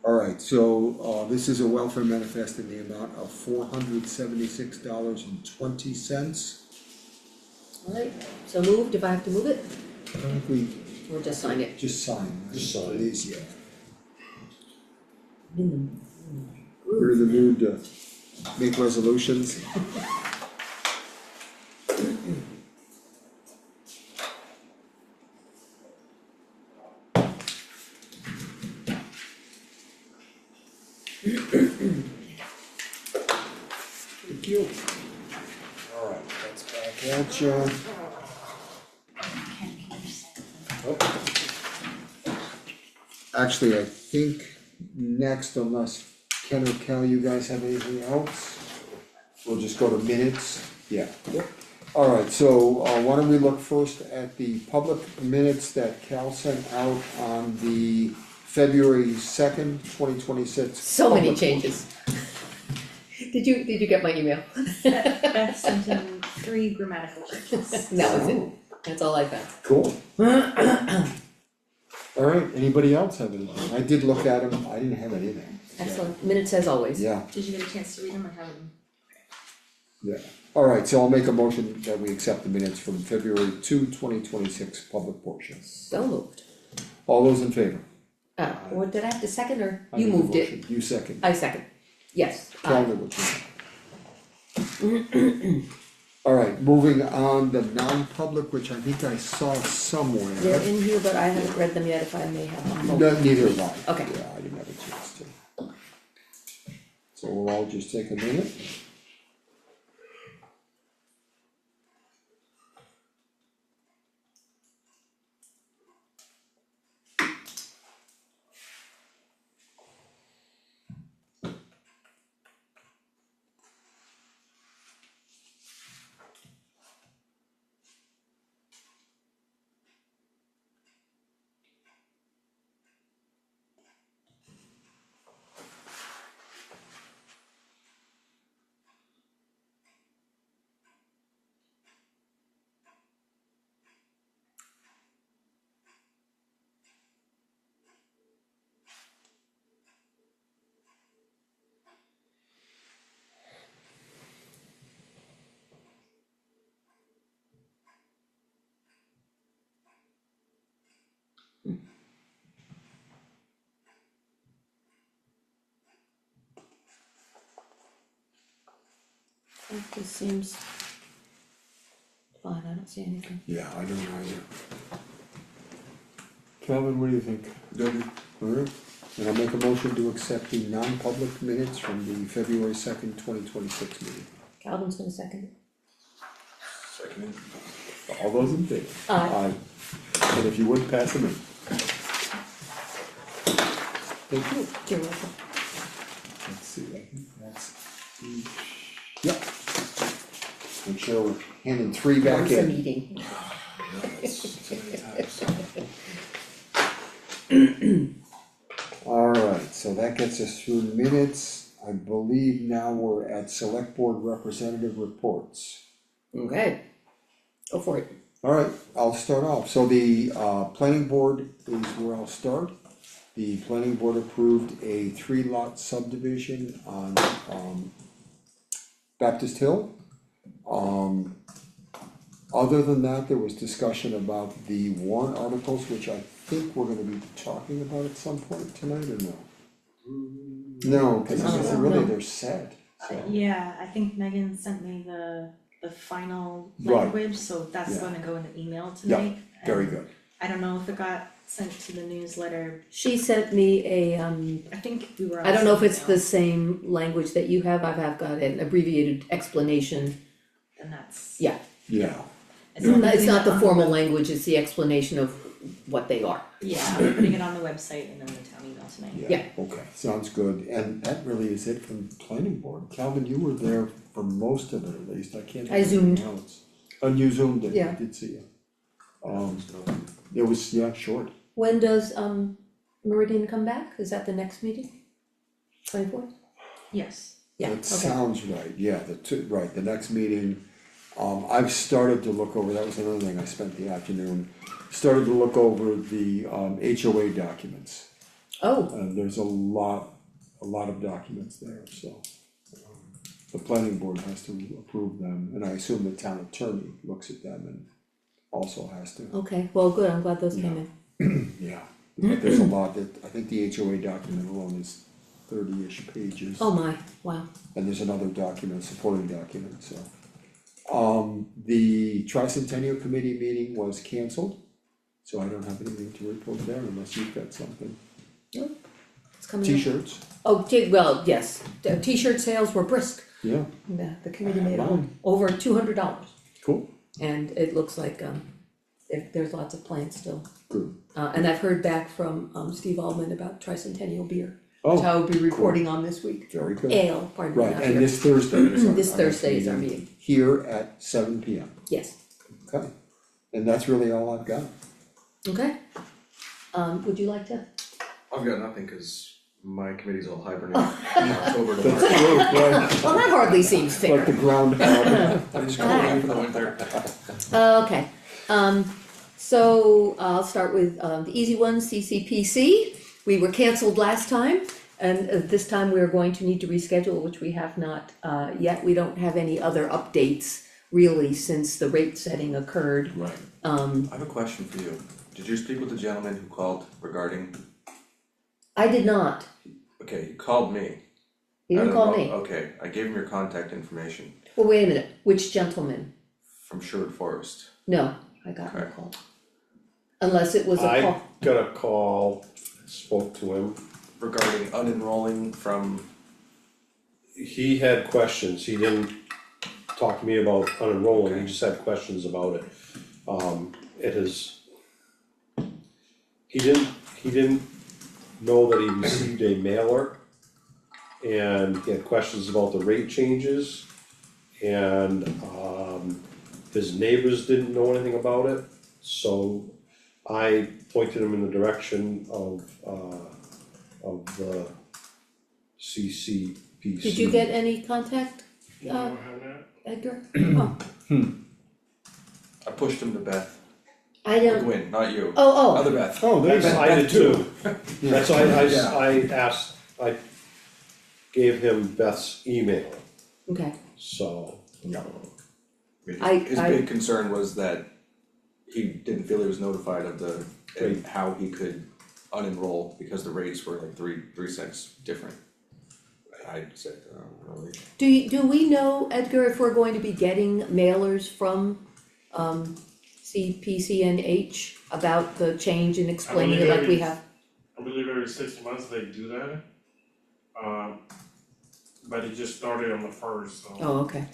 Alright, so, this is a welfare manifest in the amount of $476.20. Alright, so moved, if I have to move it, I don't think we or just sign it? just sign, right? Just sign. It is, yeah. In the We're in the mood to make resolutions. Thank you. Alright, that's back at you. Ken Peterson. Actually, I think next, unless Ken or Cal, you guys have anything else? We'll just go to minutes, yeah. Alright, so why don't we look first at the public minutes that Cal sent out on the February 2nd, 2026. So many public changes. Did you get my email? Beth sent in 3 grammatical changes. That was it, that's all I found. Cool. Alright, anybody else have anything? I did look at them, I didn't have anything. Excellent, minutes as always. Yeah, Did you get a chance to read them or have them? yeah. Alright, so I'll make a motion that we accept the minutes from February 2, 2026 public portion. So moved. All those in favor? Or did I have to second or I you made the moved it? motion. You second. I second, yes. Calendar will change. Alright, moving on, the non-public, which I think I saw somewhere. They're in here, but I haven't read them yet, if I may have them. No, neither have I. Okay. Yeah, I didn't have a chance to. So we'll all just take a minute. This seems fine, I don't see anything. Yeah, I don't either. Calvin, what do you think? Good. Alright, and I'll make a motion to accept the non-public minutes from the February 2nd, 2026 meeting. Calvin's gonna second it. Second. All those in favor? Aye. And if you would, pass them in. Thank you. You're welcome. Let's see, I think that's each. Yep. Make sure we're handing 3 back Once a in. meeting. Alright, so that gets us through minutes. I believe now we're at select board representative reports. Okay. Go for it. Alright, I'll start off. So the planning board is where I'll start. The planning board approved a 3-lot subdivision on Baptist Hill. Other than that, there was discussion about the warrant articles, which I think we're gonna be talking about at some point tonight, or no? No, cause it's really, they're set, so. Yeah, I think Megan sent me the final Right. language, so that's Yeah. gonna go in the email tonight. Very And good. I don't know if it got sent to the newsletter, She sent me a, I think we were. I don't know if also it's the emailed, same language that you have, I've got an abbreviated explanation. And that's. Yeah. Yeah, As long as It's we not have the on formal language, it's the explanation of what they are. Yeah, we're putting it on the website and then the town email tonight. yeah, okay, sounds good, and that really is it from planning board. Calvin, you were there for most of it at least, I can't. I zoomed. remember else. And you zoomed it, I Yeah. did see you. It was, yeah, short. When does Meridian come back? Is that the next meeting? 24th? Yes. Yeah, That okay. sounds right, yeah, the next meeting, I've started to look over, that was another thing I spent the afternoon, started to look over the HOA documents. Oh, And there's a lot of documents there, so. The planning board has to approve them, and I assume the town attorney looks at them and also has to, okay, well, good, I'm glad those came in. yeah. But there's a lot that, I think the HOA document alone is 30-ish pages. Oh my, wow, And there's another document, supporting document, so. The tricentennial committee meeting was canceled, so I don't have anything to report there unless you've got something. it's coming up. T-shirts, Oh, well, yes, the t-shirt sales were brisk, yeah, the committee made Wow. over $200. cool, And it looks like, there's lots of plans still. good. And I've heard back from, Steve Alman about tricentennial beer, which Oh, I will be reporting on this week. very good. Ale, pardon me, Right, not and beer. this Thursday is our. This our Thursday next is our meeting. Here at 7 P.M. Yes, Okay, and that's really all I've got. okay. Would you like to? I've got nothing, cause my committee's all hibernating in October to That's March. true, right, Well, that hardly seems fair. like the groundhog. I'm just going for the winter. Okay, so I'll start with the easy one, CCPC. We were canceled last time, and this time we are going to need to reschedule, which we have not yet. We don't have any other updates really since the rate setting occurred. Right. I have a question for you. Did you speak with the gentleman who called regarding, I did not, okay, he called me. he didn't call me. Okay, I gave him your contact information Well, wait a minute, which gentleman? from Sherwood Forest. No, I got no Okay. call. Unless it was a I call, got a call, spoke to him, Regarding unenrolling from, he had questions, he didn't talk to me about unenrolling, he Okay. just had questions about it. It is. He didn't know that he received a mailer. And he had questions about the rate changes. And, his neighbors didn't know anything about it, so I pointed him in the direction of the CCPC. did you get any contact, Edgar? Oh, I pushed him to Beth, I don't, Gwen, not you, oh, other Beth. Oh, there's. I did too. That's why Yeah. I gave him Beth's email, okay, so. His I- big concern was that he didn't feel he was notified of the, and Right. how he could unenroll because the rates were like three cents different. I said, really? do we know, Edgar, if we're going to be getting mailers from, CPCNH about the change and explaining it like we have? I believe every 6 months they do that. But it just started on the first, so. Oh, okay.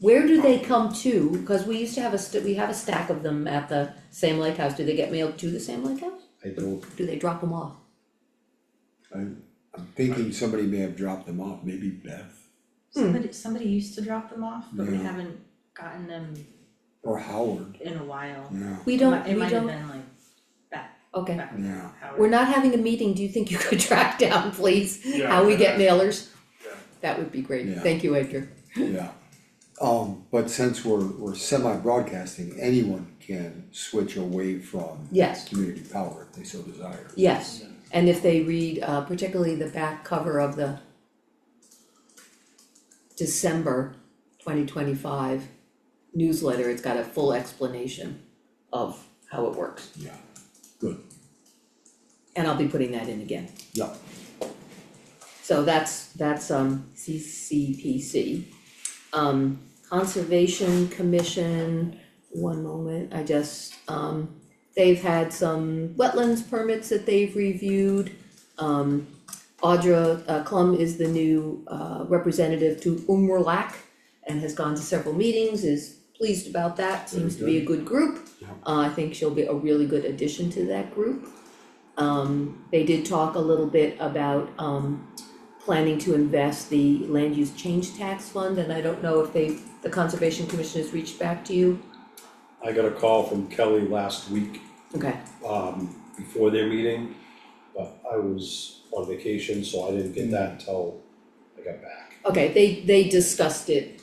Where do they come to? Cause we used to have we have a stack of them at the Sam Lake House. Do they get mailed to the Sam Lake House? I don't, Do they drop them off? I'm thinking somebody may have dropped them off, maybe Beth Somebody used to drop them off, but we Yeah. haven't gotten them or Howard, in a while. yeah, We don't, It we might have don't, been like back okay. yeah. Howard. We're not having a meeting. Do you think you could track down, please, Yeah, how we get yeah. mailers? Yeah. That would be great. Yeah. Thank you, Edgar. Yeah, but since we're semi-broadcasting, anyone can switch away from Yes, community power if they so desire. yes. And if they read, particularly the back cover of the December 2025 newsletter, it's got a full explanation of how it works. Yeah, good, And I'll be putting that in again. yeah, So that's CCPC. Conservation Commission, one moment, they've had some wetlands permits that they've reviewed. Audra Klum is the new representative to Umwerlak and has gone to several meetings, is pleased about that, seems to be a good group. Yeah. I think she'll be a really good addition to that group. They did talk a little bit about planning to invest the land use change tax fund, and I don't know if the Conservation Commission has reached back to you. I got a call from Kelly last week, Okay, before their meeting, but I was on vacation, so I didn't get that until I got back. Okay, they discussed it,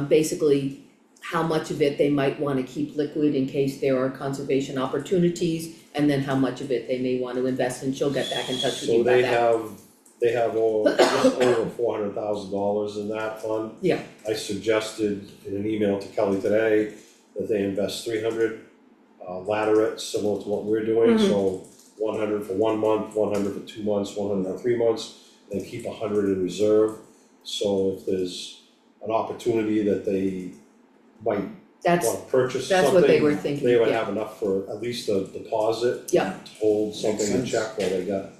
basically how much of it they might wanna keep liquid in case there are conservation opportunities, and then how much of it they may want to invest, and she'll get back in touch with you about that. So they have just over $400,000 in that fund. Yeah. I suggested in an email to Kelly today that they invest 300, ladder it similar to what we're doing, so 100 for 1 month, 100 for 2 months, 100 for 3 months, and keep 100 in reserve. So if there's an opportunity that they might That's, wanna purchase that's something, what they were thinking, they would yeah. have enough for at least a deposit. Yeah. To hold something in sense. check while they got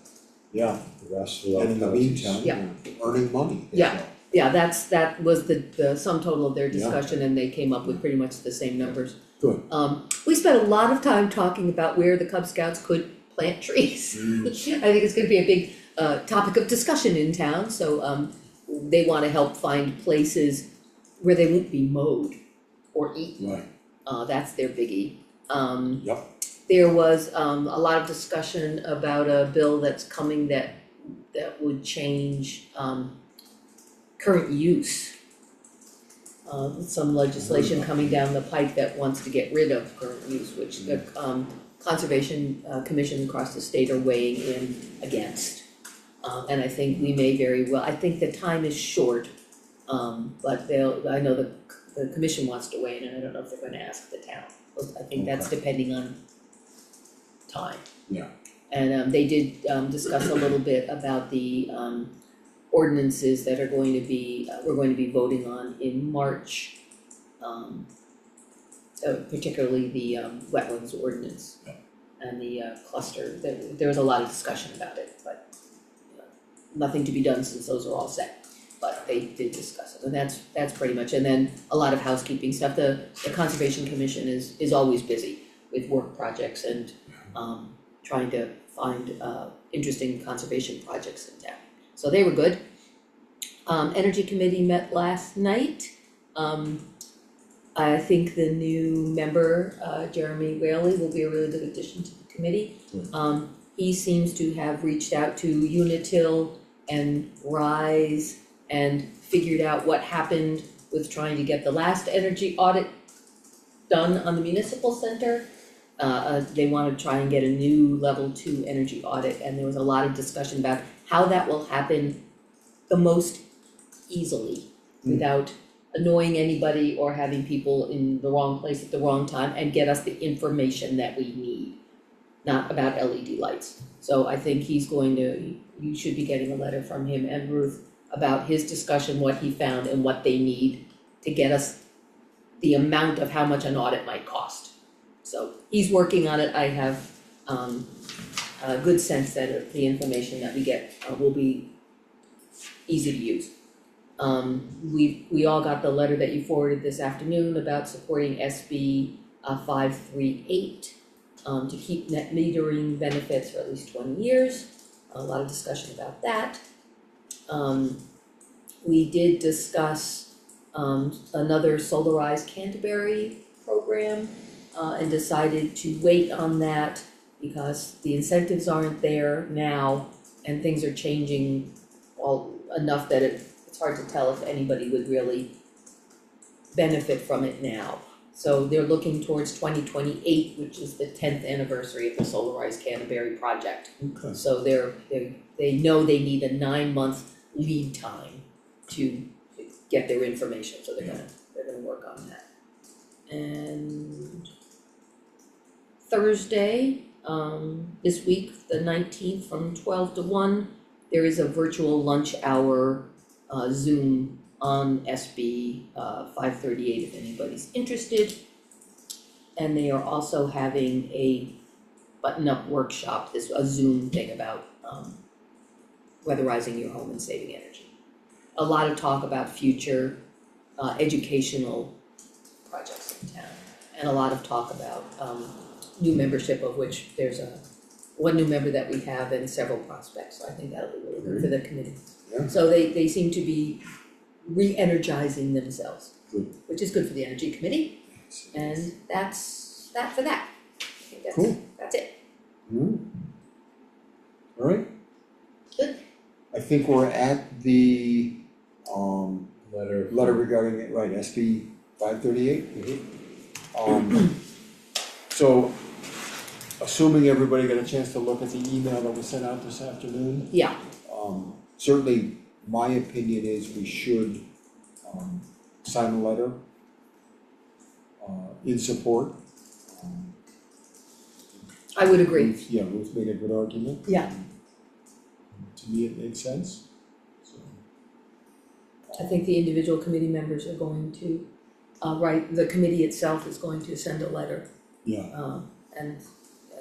Yeah, the rest without and in the penalties. meantime, Yeah. you're earning money. Yeah. Yeah, that was the sum total of their discussion, and they came up with pretty much the same numbers. Good. We spent a lot of time talking about where the Cub Scouts could plant trees. I think it's gonna be a big topic of discussion in town, so they wanna help find places where they won't be mowed or eaten. Right, That's their biggie. yep, There was a lot of discussion about a bill that's coming that would change current use. Some legislation coming down the pike that wants to get rid of current use, which the conservation commission across the state are weighing in against. And I think we may very well, I think the time is short, but I know the commission wants to weigh in, and I don't know if they're gonna ask the town. I think that's depending on time. Yeah. And they did discuss a little bit about the ordinances that are going to be, we're going to be voting on in March. Particularly the wetlands ordinance. Yeah. And the cluster, there was a lot of discussion about it, but nothing to be done since those are all set. But they did discuss it, and that's pretty much, and then a lot of housekeeping stuff. The Conservation Commission is always busy with work projects and trying to find interesting conservation projects in town. So they were good. Energy Committee met last night. I think the new member, Jeremy Whaley, will be a really good addition to the committee. He seems to have reached out to Unitil and RISE and figured out what happened with trying to get the last energy audit done on the municipal center. They wanna try and get a new level 2 energy audit, and there was a lot of discussion about how that will happen the most easily without annoying anybody or having people in the wrong place at the wrong time, and get us the information that we need, not about LED lights. So I think you should be getting a letter from him and Ruth about his discussion, what he found and what they need to get us the amount of how much an audit might cost. So he's working on it. I have a good sense that the information that we get will be easy to use. We all got the letter that you forwarded this afternoon about supporting SB 538 to keep net metering benefits for at least 20 years. A lot of discussion about that. We did discuss another Solarize Canterbury program and decided to wait on that because the incentives aren't there now and things are changing enough that it's hard to tell if anybody would really benefit from it now. So they're looking towards 2028, which is the 10th anniversary of the Solarize Canterbury project. okay, So they know they need a 9-month lead time to get their information, so they're gonna work on that. And Thursday, this week, the 19th, from 12 to 1, there is a virtual lunch hour Zoom on SB 538 if anybody's interested. And they are also having a button-up workshop, a Zoom thing about weatherizing your home and saving energy. A lot of talk about future educational projects in town, and a lot of talk about new membership, of which there's one new member that we have and several prospects, so I think that'll be really good for the committee. Yeah. So they seem to be re-energizing themselves, Good. which is good for the energy committee, and that's that for that. I think Cool. that's it. Alright? Good. I think we're at the, Letter. letter regarding it, right, SB 538? Mhm. So, assuming everybody got a chance to look at the email that was sent out this afternoon, Yeah, certainly my opinion is we should, sign a letter, in support. I would agree. Ruth made a good argument. Yeah. To me, it makes sense, so. I think the individual committee members are going to, the committee itself is going to send a letter, Yeah, and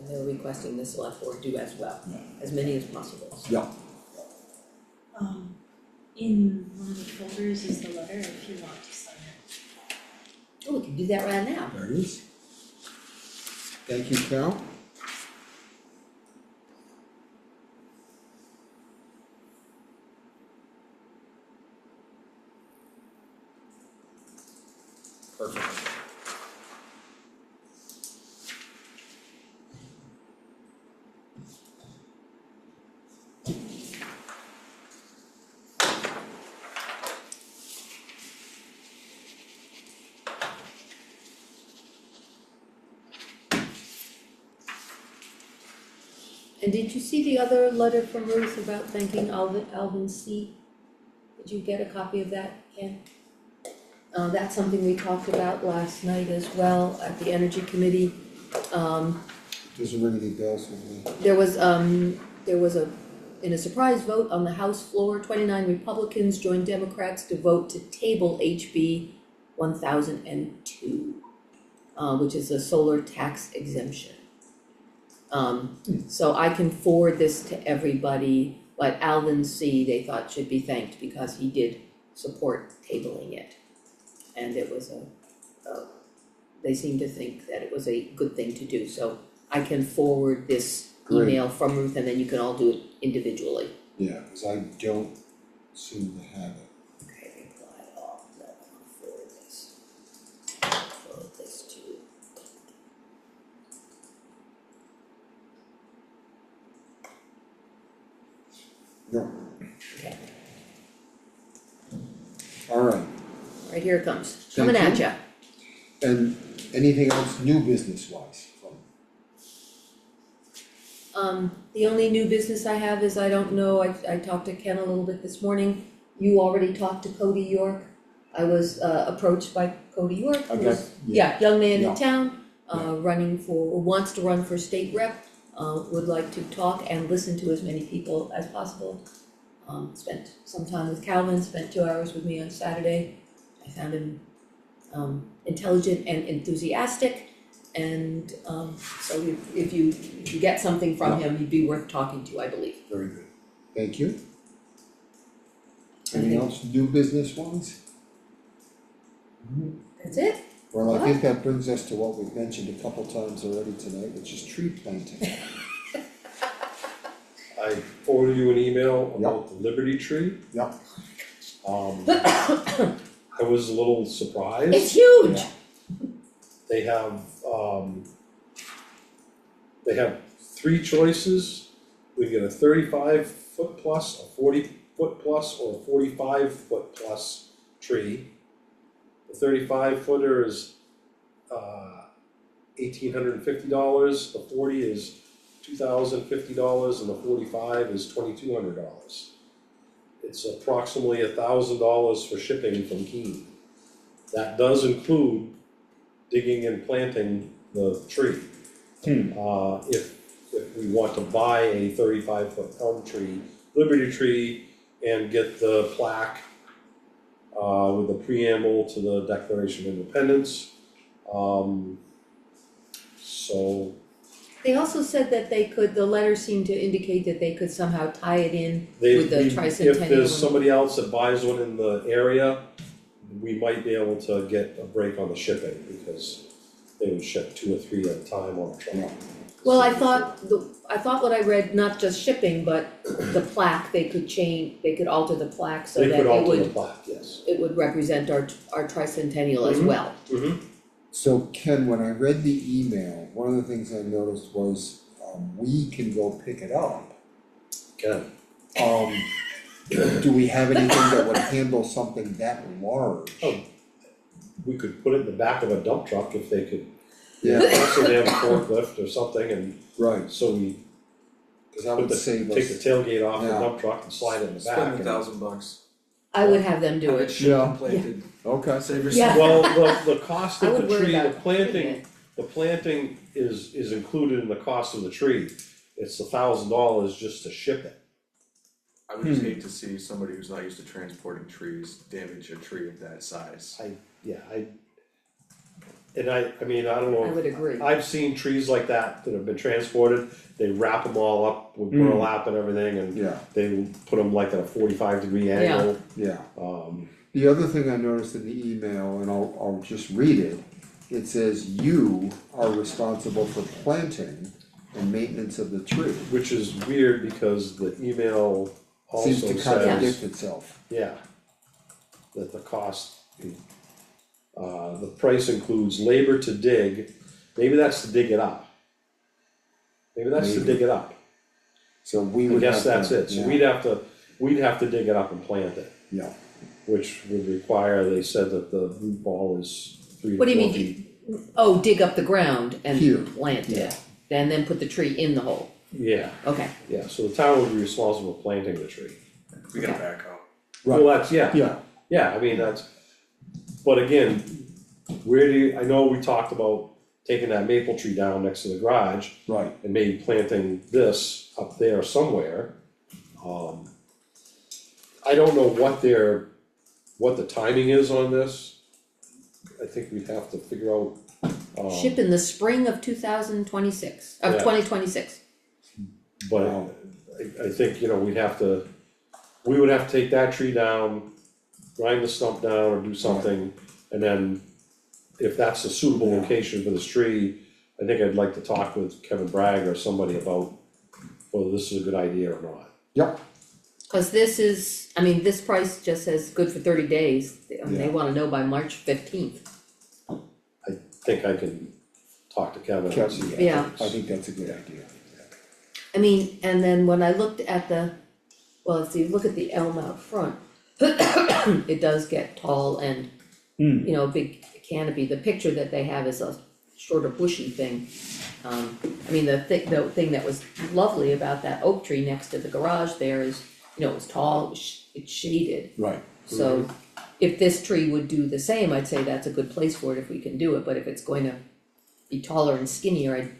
they're requesting the select board do as well, Yeah. as many as possible. yeah, In one of the folders is the letter if you want to sign it. Oh, we can do that right now. there it is. Thank you, Cal. Perfect. And did you see the other letter from Ruth about thanking Alvin C? Did you get a copy of that, Ken? That's something we talked about last night as well at the Energy Committee. Doesn't ring any bells with me. There was in a surprise vote on the House floor, 29 Republicans joined Democrats to vote to table HB 1002, which is a solar tax exemption. So I can forward this to everybody, but Alvin C. they thought should be thanked because he did support tabling it. And it was they seemed to think that it was a good thing to do, so I can forward this Great. email from Ruth and then you can all do it individually. Yeah, cause I don't seem to have it. Okay, reply all, then I'll forward this. Forward this to. No. Okay. Alright, Right, here it comes, coming Thank at you. ya. and anything else new business wise from? The only new business I have is I don't know, I talked to Ken a little bit this morning. You already talked to Cody York. I was approached by Cody York, I got, who's, young man Yeah. in town, Yeah. running for, or wants to run for state rep. Would like to talk and listen to as many people as possible. Spent some time with Calvin, spent 2 hours with me on Saturday. I found him intelligent and enthusiastic. And so if you get something from him, he'd be worth talking to, I believe. very good, thank you. Anything else new business wise? That's it. Well, I think that brings us to what we've mentioned a couple times already tonight, which is tree planting. I forwarded you an email about the Liberty Tree. Yep. I was a little surprised. It's huge. They have three choices. We get a 35-foot plus, a 40-foot plus, or a 45-foot plus tree. The 35-footer is $1,850, the 40 is $2,050, and the 45 is $2,200. It's approximately $1,000 for shipping from Keene. That does include digging and planting the tree. If we want to buy a 35-foot elm tree, Liberty tree, and get the plaque with the preamble to the Declaration of Independence. So They also said that they could, the letter seemed to indicate that they could somehow tie it in they, with the if tricentennial. there's somebody else that buys one in the area, we might be able to get a break on the shipping, because they would ship 2 or 3 at a time on a truck. Well, I thought what I read, not just shipping, but the plaque, they could alter the plaque so They that could it alter the would, plaque, yes. it would represent our tricentennial as well. So Ken, when I read the email, one of the things I noticed was, we can go pick it up Can, do we have anything that would handle something that large? Oh. we could put it in the back of a dump truck if they could, Yeah, so they have a forklift or something, and right, so we cause that put would the, save us. take the tailgate off the Yeah. dump truck and slide it in the back. Spend and- $1,000. I would have them do Have it it. shipped Yeah. and planted, Okay, save Yeah. yourself. Well, the cost I of would the worry tree, the about picking it. planting is included in the cost of the tree. It's $1,000 just to ship it. I would just hate to see somebody who's not used to transporting trees damage a tree of that size. I mean, I don't know. I would agree. I've seen trees like that have been transported, they wrap them all up with burlap and everything, and yeah, they put them like at a 45-degree angle. yeah. Um, The other thing I noticed in the email, and I'll just read it, it says you are responsible for planting and maintenance of the tree. which is weird because the email also Seems to says, contradict itself. yeah, that the cost, the price includes labor to dig, maybe that's to dig it up. Maybe that's to Maybe. dig it up, So we I would have guess to. that's it, so Yeah, we'd have to dig it up and plant it, yeah, which would require, they said that the root ball is 3 to 4 What do you mean, feet. Oh, dig up the ground Here, and plant yeah. it, and then put the tree in the hole, Yeah, okay. yeah, so the town would be responsible for planting the tree. We got a backhoe. Well, that's, yeah, yeah, I mean, that's, but again, where do you, I know we talked about taking that maple tree down next to the garage right, and maybe planting this up there somewhere. I don't know what the timing is on this. I think we'd have to figure out, Ship in the spring of 2026, of Yeah. 2026. but Wow. I think, we would have to take that tree down, grind the stump down or do something, and then if that's a suitable Yeah. location for this tree, I think I'd like to talk with Kevin Bragg or somebody about whether this is a good idea or not. yep, Cause this is, I mean, this price just says good for 30 days, I mean, they Yeah. wanna know by March 15th. I think I can talk to Kevin and Kevin, see. if Yeah. it's- I think that's a good idea. I mean, and then when I looked at if you look at the elm out front, it does get tall and, a big canopy, the picture that they have is a shorter bushy thing. I mean, the thing that was lovely about that oak tree next to the garage there is, it was tall, it's shaded. Right, So if this tree would do the same, I'd say that's a good place for it if we can do it, but if it's going to be taller and skinnier, I'd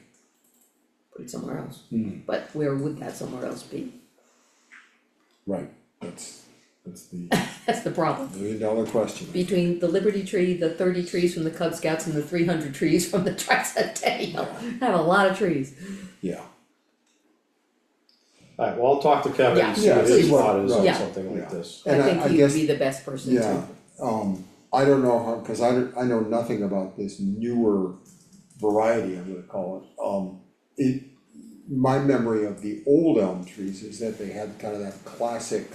put it somewhere else. But where would that somewhere else be? right, that's the That's the problem. $1 million question. Between the Liberty tree, the 30 trees from the Cub Scouts and the 300 trees from the Tricentennial, I have a lot of trees. Yeah, Alright, well, I'll talk to Kevin Yeah. and see Yeah, what his see thought what- is on right. something like Yeah. this. And I think I he'd guess- be the best person to. yeah, I don't know how, cause I know nothing about this newer variety, I'm gonna call it. My memory of the old elm trees is that they had kind of that classic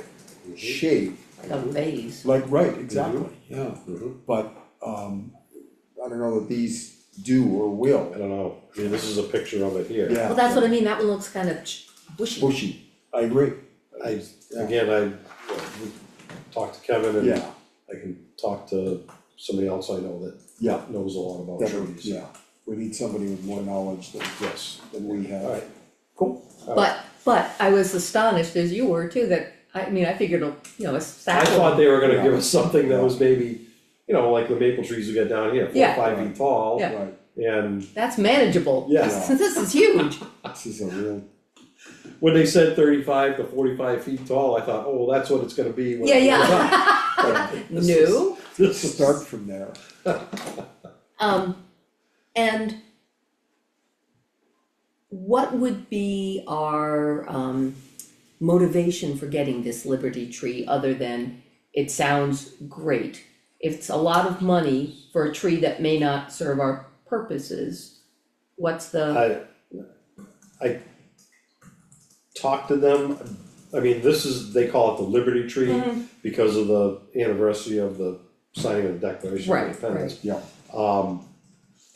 shape. Like a vase. Like, right, exactly, yeah, Mhm. but, I don't know that these do or will. I don't know, I mean, this is a picture of it here. Yeah. Well, that's what I mean, that one looks kind of bushy. Bushy, I agree, I, Yeah. again, we talked to Kevin and yeah, I can talk to somebody else I know that yeah, knows a lot about that, trees. yeah, we need somebody with more knowledge Yes, than we have. alright, Cool. But I was astonished, as you were too, that, I mean, I figured, a I sapling. thought they were gonna Yeah. give us something that was maybe, like the maple trees we get down here, 4 or Yeah. 5 feet tall. Yeah. Right, And That's manageable. Yeah. This is huge. this is a real, when they said 35 to 45 feet tall, I thought, oh, that's what it's gonna be when Yeah, it goes yeah. up. This No, This is, start from there. and what would be our motivation for getting this Liberty tree other than it sounds great? It's a lot of money for a tree that may not serve our purposes. What's the, I talked to them, I mean, they call it the Liberty Tree Mhm. because of the anniversary of the signing of the Declaration of Right, Independence. Yeah.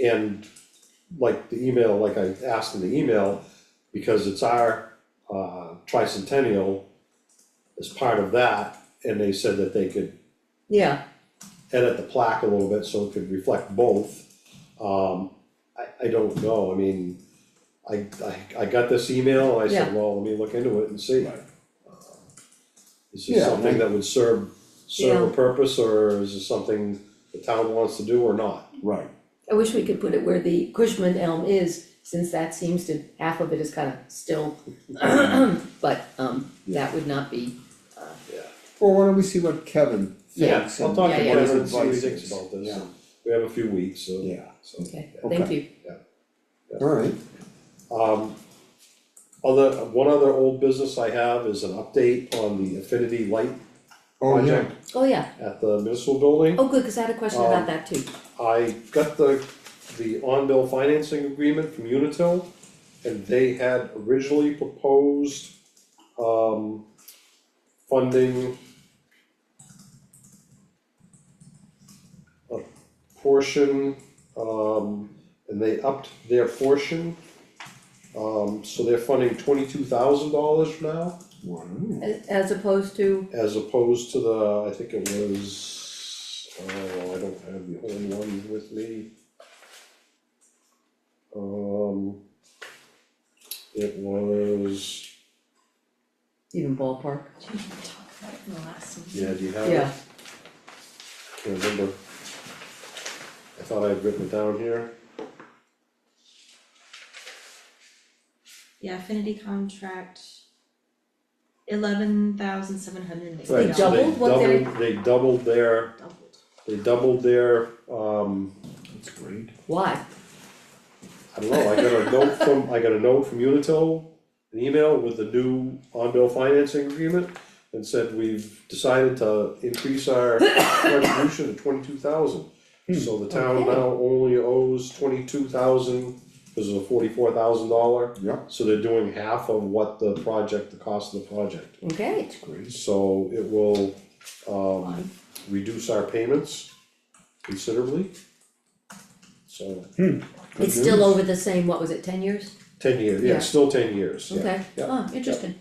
And like the email, like I asked in the email, because it's our tricentennial as part of that, and they said that they could Yeah, edit the plaque a little bit so it could reflect both. I don't know, I mean, I got this email, and I said, Yeah. well, let me look into it and see. Right. Is Yeah, this something and that would serve Yeah. a purpose, or is it something the town wants to do or not? Right, I wish we could put it where the Cushman elm is, since that seems to, half of it is kind of still, but, that would not be, well, why don't we see what Kevin Yeah. thinks I'll and talk to Yeah, yeah. what his Kevin and see what he advice thinks is. about this, Yeah. and we have a few weeks, so. Yeah, okay, thank Okay. you. alright, One other old business I have is an update on the Affinity Light oh, yeah, project Oh, yeah, at the municipal building. oh, good, cause I had a question about that too. I got the on-bill financing agreement from Unitil, and they had originally proposed, funding a portion, and they upped their portion. So they're funding $22,000 now, wow, As opposed to, as opposed to the, I think it was, oh, I don't have the whole one with me. It was, even ballpark, Did we talk about it in the last meeting? yeah, do you have it? yeah, Can't remember. I thought I'd written it down here. Yeah, Affinity contract, $11,780. They So doubled what they- They doubled their, that's great. why? I don't know, I got a note from Unitil, an email with the new on-bill financing agreement, and said we've decided to increase our contribution to 22,000. So the town Okay. now only owes 22,000 because of the $44,000. Yeah, So they're doing half of what the cost of the project. Okay, that's great, So it will, fine, reduce our payments considerably. So, it's still over the same, what was it, 10 years? 10 years, yeah, it's still 10 years, yeah. Okay, yeah, oh, interesting,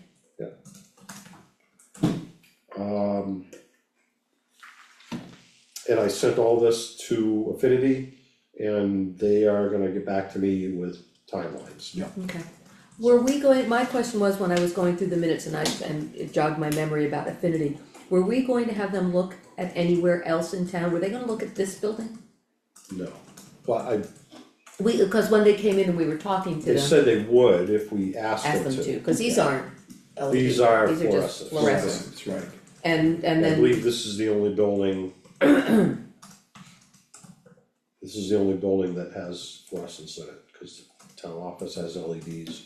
And I sent all this to Affinity, and they are gonna get back to me with timelines. Yeah. okay. Were we going, my question was when I was going through the minutes and it jogged my memory about Affinity, were we going to have them look at anywhere else in town, were they gonna look at this building? No, but Cause when they came in and we were talking to they them, said they would if we asked asked them them to. to, cause these aren't LED, These are these are just fluorescent. fluorescent, that's right, and I then, believe this is the only building. This is the only building that has fluorescence in it, cause the town office has LEDs.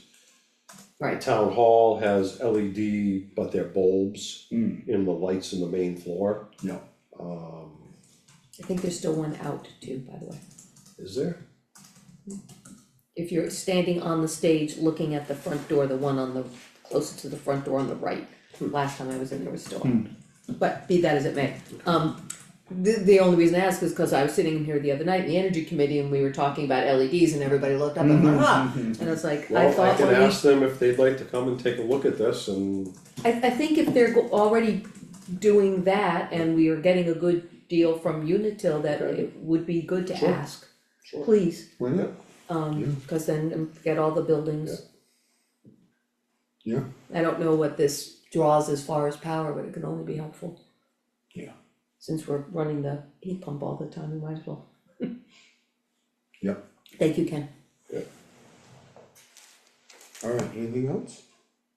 The right, town hall has LED, but they're bulbs Hmm. in the lights in the main floor. yeah, I think there's still one out too, by the way. Is there? If you're standing on the stage looking at the front door, the one on the, closest to the front door on the right, last time I was in there was still on. But be that as it may, the only reason I ask is cause I was sitting in here the other night in the energy committee and we were talking about LEDs and everybody looked up and went, and I was like, I Well, I thought can when we, ask them if they'd like to come and take a look at this and, I think if they're already doing that and we are getting a good deal from Unitil, that Okay. it would be good to Sure. ask, sure. please, well, yeah, cause then get all the buildings. yeah, I don't know what this draws as far as power, but it can only be helpful. Yeah. Since we're running the heat pump all the time, we might as well. Yep. Thank you, Ken. alright, anything else?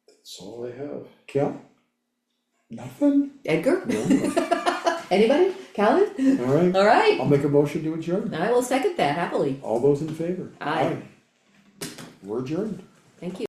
That's all I have. Cal? Nothing? Edgar? No, Anybody? Calvin? alright, Alright, I'll make a motion to adjourn, I will second that happily. all those in favor? Aye. We're adjourned. Thank you.